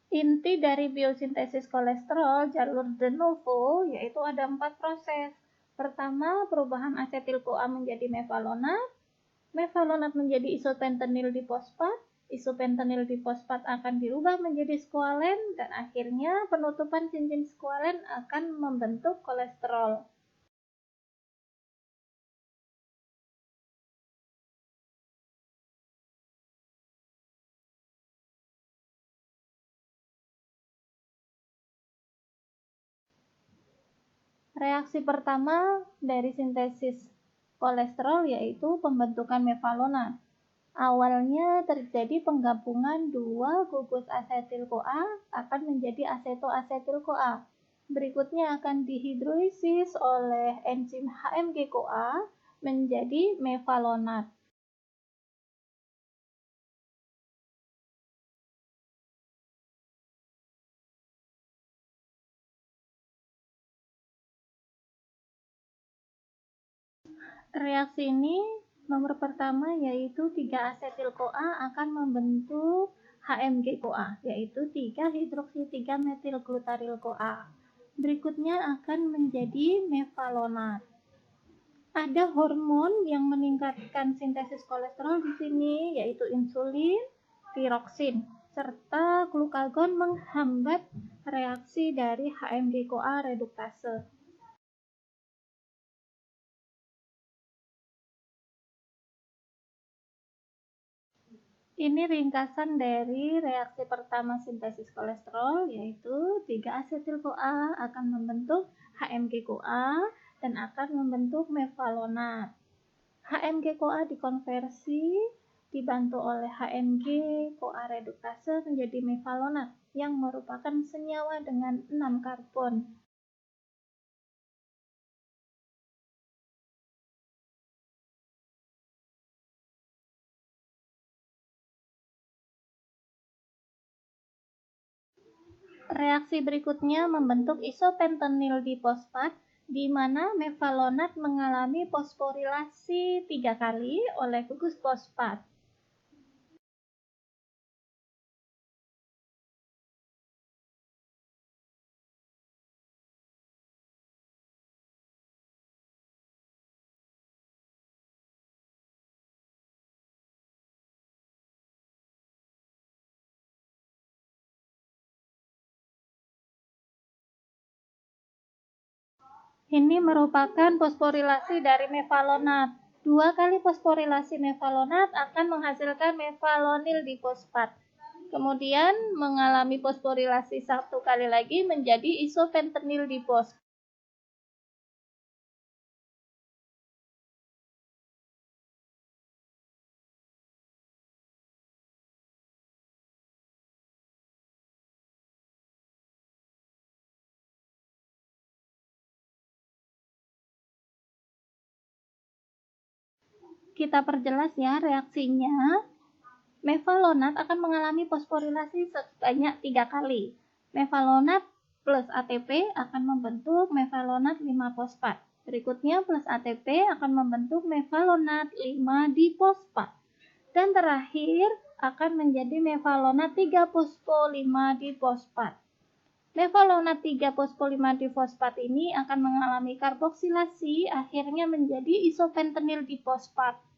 Inti dari biosintesis kolesterol jalur de novo yaitu ada 4 proses. Pertama, perubahan asetil-CoA menjadi mevalonat, mevalonat menjadi isopentenyl difosfat, isopentenyl difosfat akan dirubah menjadi skualen, dan akhirnya penutupan cincin skualen akan membentuk kolesterol. Reaksi pertama dari sintesis kolesterol yaitu pembentukan mevalonat. Awalnya terjadi penggabungan dua gugus asetil-CoA akan menjadi asetoasetil-CoA. Berikutnya akan dihidrolisis oleh enzim HMG-CoA menjadi mevalonat. Reaksi ini nomor pertama yaitu 3-asetil-CoA akan membentuk HMG-CoA, yaitu 3-hidroksi-3-metilglutaryl-CoA. Berikutnya akan menjadi mevalonat. Ada hormon yang meningkatkan sintesis kolesterol di sini, yaitu insulin, tiroksin, serta glukagon menghambat reaksi dari HMG-CoA reduktase. Ini ringkasan dari reaksi pertama sintesis kolesterol, yaitu 3-asetil-CoA akan membentuk HMG-CoA dan akan membentuk mevalonat. HMG-CoA dikonversi dibantu oleh HMG-CoA reduktase menjadi mevalonat yang merupakan senyawa dengan 6 karbon. Reaksi berikutnya membentuk isopentenyl difosfat, di mana mevalonat mengalami fosforilasi 3 kali oleh gugus fosfat. Ini merupakan fosforilasi dari mevalonat. 2 kali fosforilasi mevalonat akan menghasilkan mevalonil difosfat. Kemudian mengalami fosforilasi 1 kali lagi menjadi isopentenyl difosfat. Kita perjelas ya reaksinya. Mevalonat akan mengalami fosforilasi sebanyak 3 kali. Mevalonat plus ATP akan membentuk mevalonat 5-fosfat. Berikutnya plus ATP akan membentuk mevalonat 5-difosfat. Dan terakhir akan menjadi mevalonat 3-fosfo-5-difosfat. Mevalonat 3-fosfo-5-difosfat ini akan mengalami karboksilasi akhirnya menjadi isopentenyl difosfat.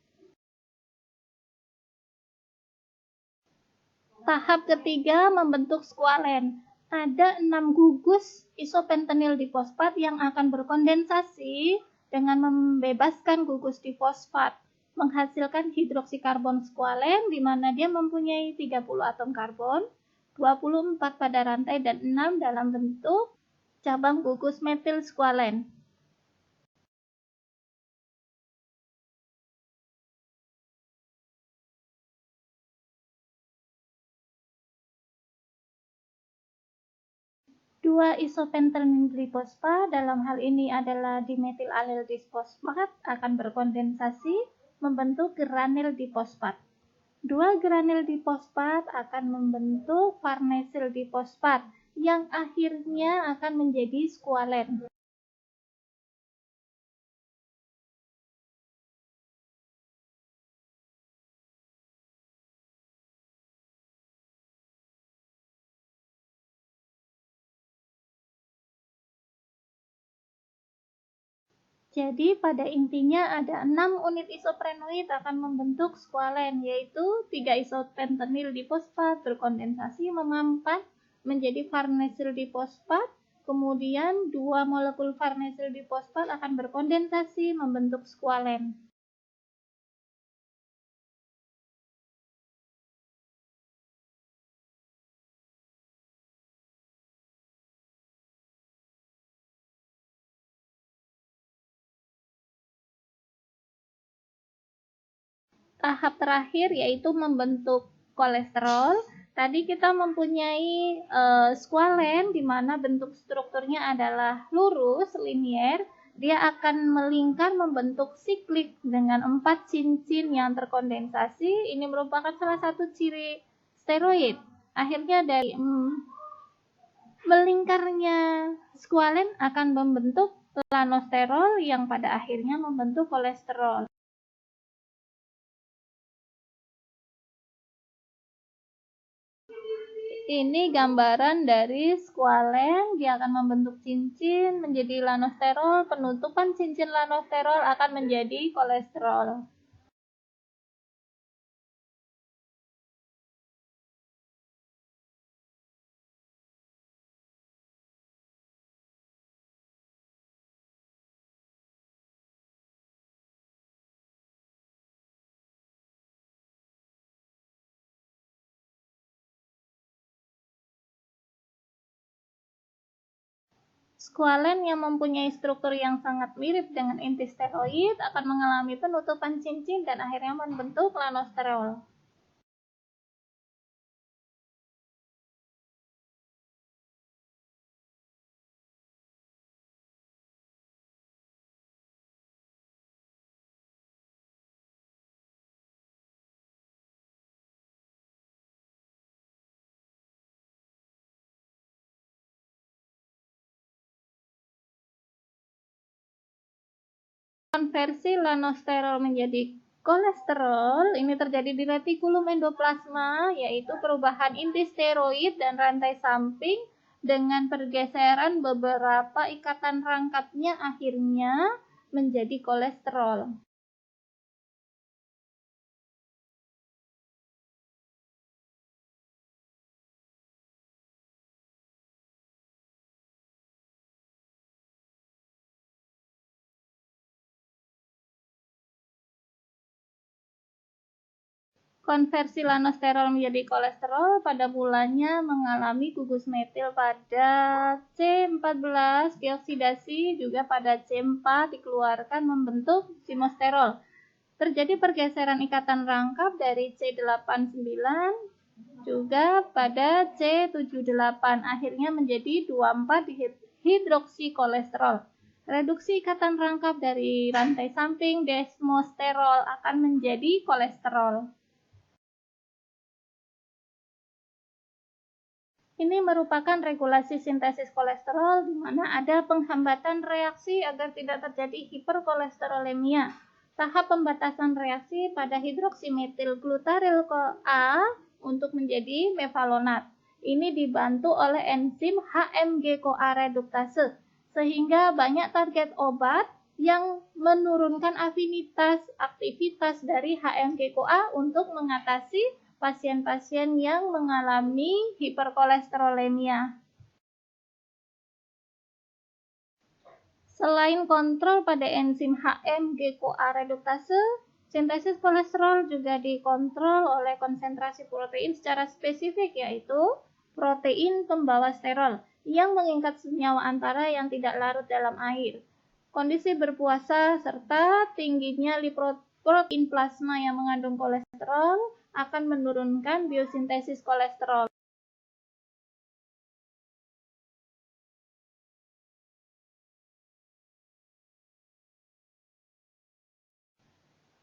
Tahap ketiga membentuk skualen. Ada 6 gugus isopentenyl difosfat yang akan berkondensasi dengan membebaskan gugus difosfat, menghasilkan hidroksikarbon skualen di mana dia mempunyai 30 atom karbon, 24 pada rantai dan 6 dalam bentuk cabang gugus metil skualen. Dua isopentenyl difosfat dalam hal ini adalah dimetil alil disfosfat akan berkondensasi membentuk granil difosfat. 2 granil difosfat akan membentuk farnesil difosfat yang akhirnya akan menjadi skualen. Jadi pada intinya ada 6 unit isoprenoid akan membentuk skualen, yaitu 3 isopentanil difosfat berkondensasi memampat menjadi farnesil difosfat, kemudian 2 molekul farnesil difosfat akan berkondensasi membentuk skualen. Tahap terakhir yaitu membentuk kolesterol. Tadi kita mempunyai skualen di mana bentuk strukturnya adalah lurus, linier. Dia akan melingkar membentuk siklik dengan 4 cincin yang terkondensasi. Ini merupakan salah satu ciri steroid. Akhirnya dari melingkarnya skualen akan membentuk lanosterol yang pada akhirnya membentuk kolesterol. Ini gambaran dari skualen, dia akan membentuk cincin menjadi lanosterol, penutupan cincin lanosterol akan menjadi kolesterol. Skualen yang mempunyai struktur yang sangat mirip dengan inti steroid akan mengalami penutupan cincin dan akhirnya membentuk lanosterol. Konversi lanosterol menjadi kolesterol ini terjadi di retikulum endoplasma, yaitu perubahan inti steroid dan rantai samping dengan pergeseran beberapa ikatan rangkapnya akhirnya menjadi kolesterol. Konversi lanosterol menjadi kolesterol pada mulanya mengalami gugus metil pada C14 dioksidasi, juga pada C4 dikeluarkan membentuk simosterol. Terjadi pergeseran ikatan rangkap dari C89 juga pada C78, akhirnya menjadi 24 hidroksikolesterol. Reduksi ikatan rangkap dari rantai samping desmosterol akan menjadi kolesterol. Ini merupakan regulasi sintesis kolesterol di mana ada penghambatan reaksi agar tidak terjadi hiperkolesterolemia. Tahap pembatasan reaksi pada hidroksimetil glutaryl A untuk menjadi mevalonat. Ini dibantu oleh enzim HMG-CoA reduktase, sehingga banyak target obat yang menurunkan afinitas aktivitas dari HMG-CoA untuk mengatasi pasien-pasien yang mengalami hiperkolesterolemia. Selain kontrol pada enzim HMG-CoA reduktase, sintesis kolesterol juga dikontrol oleh konsentrasi protein secara spesifik, yaitu protein pembawa sterol yang mengikat senyawa antara yang tidak larut dalam air. Kondisi berpuasa serta tingginya lipoprotein plasma yang mengandung kolesterol akan menurunkan biosintesis kolesterol.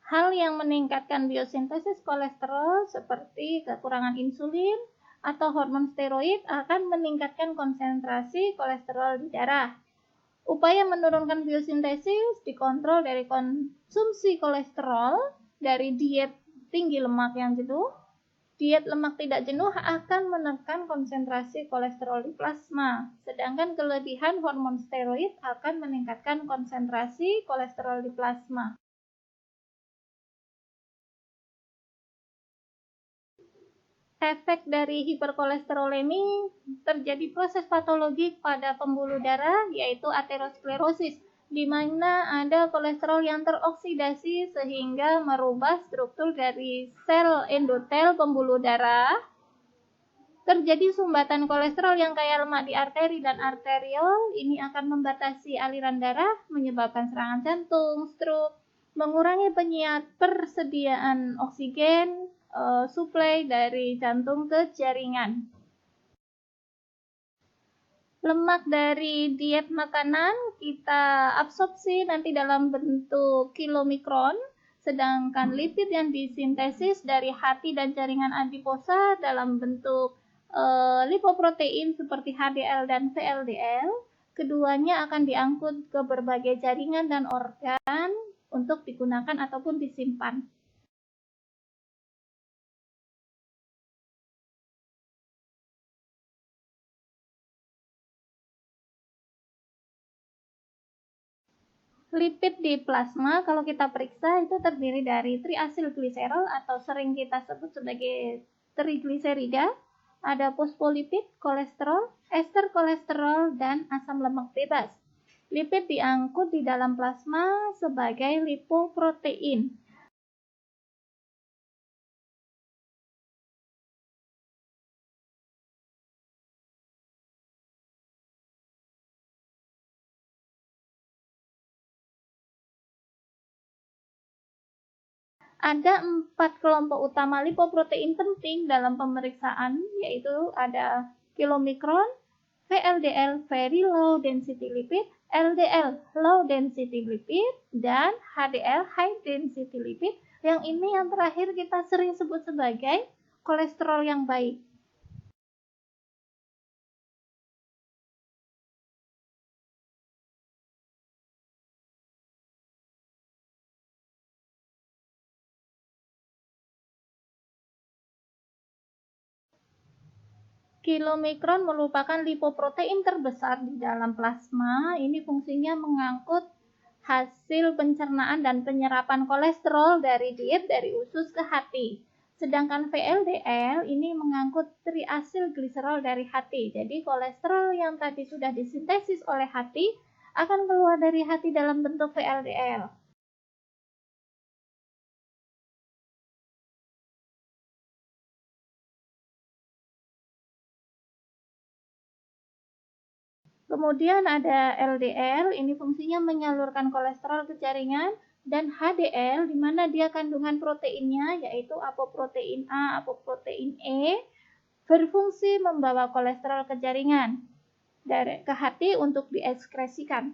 Hal yang meningkatkan biosintesis kolesterol seperti kekurangan insulin atau hormon steroid akan meningkatkan konsentrasi kolesterol di darah. Upaya menurunkan biosintesis dikontrol dari konsumsi kolesterol, dari diet tinggi lemak yang jenuh, Diet lemak tidak jenuh akan menekan konsentrasi kolesterol di plasma, sedangkan kelebihan hormon steroid akan meningkatkan konsentrasi kolesterol di plasma. Efek dari hiperkolesterolemi terjadi proses patologi pada pembuluh darah, yaitu aterosklerosis, di mana ada kolesterol yang teroksidasi sehingga merubah struktur dari sel endotel pembuluh darah. Terjadi sumbatan kolesterol yang kaya lemak di arteri dan arteriol. Ini akan membatasi aliran darah, menyebabkan serangan jantung, stroke, mengurangi persediaan oksigen, suplai dari jantung ke jaringan. Lemak dari diet makanan kita absorpsi nanti dalam bentuk kilomikron, sedangkan lipid yang disintesis dari hati dan jaringan adiposa dalam bentuk lipoprotein seperti HDL dan VLDL. Keduanya akan diangkut ke berbagai jaringan dan organ untuk digunakan ataupun disimpan. Lipid di plasma kalau kita periksa itu terdiri dari triasilgliserol atau sering kita sebut sebagai trigliserida, ada fosfolipid, kolesterol, ester kolesterol, dan asam lemak bebas. Lipid diangkut di dalam plasma sebagai lipoprotein. Ada 4 kelompok utama lipoprotein penting dalam pemeriksaan, yaitu ada kilomikron, VLDL very low density lipid, LDL low density lipid, dan HDL high density lipid. Yang ini yang terakhir kita sering sebut sebagai kolesterol yang baik. Kilomikron merupakan lipoprotein terbesar di dalam plasma. Ini fungsinya mengangkut hasil pencernaan dan penyerapan kolesterol dari diet dari usus ke hati. Sedangkan VLDL ini mengangkut triasilgliserol dari hati. Jadi kolesterol yang tadi sudah disintesis oleh hati akan keluar dari hati dalam bentuk VLDL. Kemudian ada LDL, ini fungsinya menyalurkan kolesterol ke jaringan, dan HDL, di mana dia kandungan proteinnya, yaitu apoprotein A, apoprotein E, berfungsi membawa kolesterol ke jaringan, ke hati untuk diekskresikan.